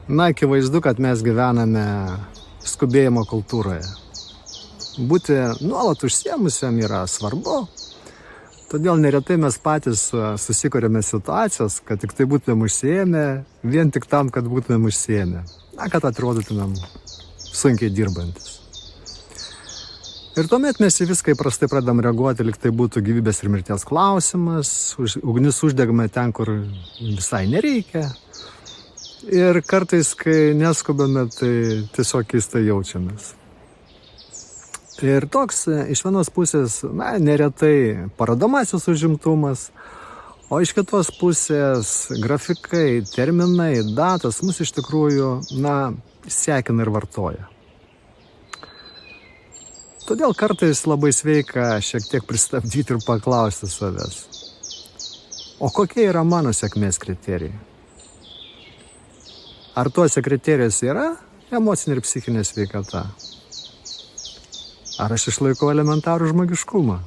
Na, akivaizdu, kad mes gyvename skubėjimo kultūroje. Būti nuolat užsiemusiam yra svarbu, todėl neretai mes patys susikuriame situacijas, kad tik tai būtumėm užsiėmę, vien tik tam, kad būtumėm užsiėmę. Na, kad atrodytumėm sunkiai dirbantis. Ir tuomet mes į viską įprastai pradedam reaguoti, lyg tai būtų gyvybės ir mirties klausimas, ugnis uždegame ten, kur visai nereikia. Ir kartais, kai neskubame, tai tiesiog keistai jaučiamės. Ir toks iš vienos pusės, na, neretai parodomasis užimtumas, o iš kitos pusės grafikai, terminai, datos mus iš tikrųjų, na, sekina ir vartoja. Todėl kartais labai sveika šiek tiek pristabdyti ir paklausti savęs. O kokie yra mano sėkmės kriterijai? Ar tuose kriterijuose yra emocinė ir psichinė sveikata? Ar aš išlaikau elementarų žmogiškumą?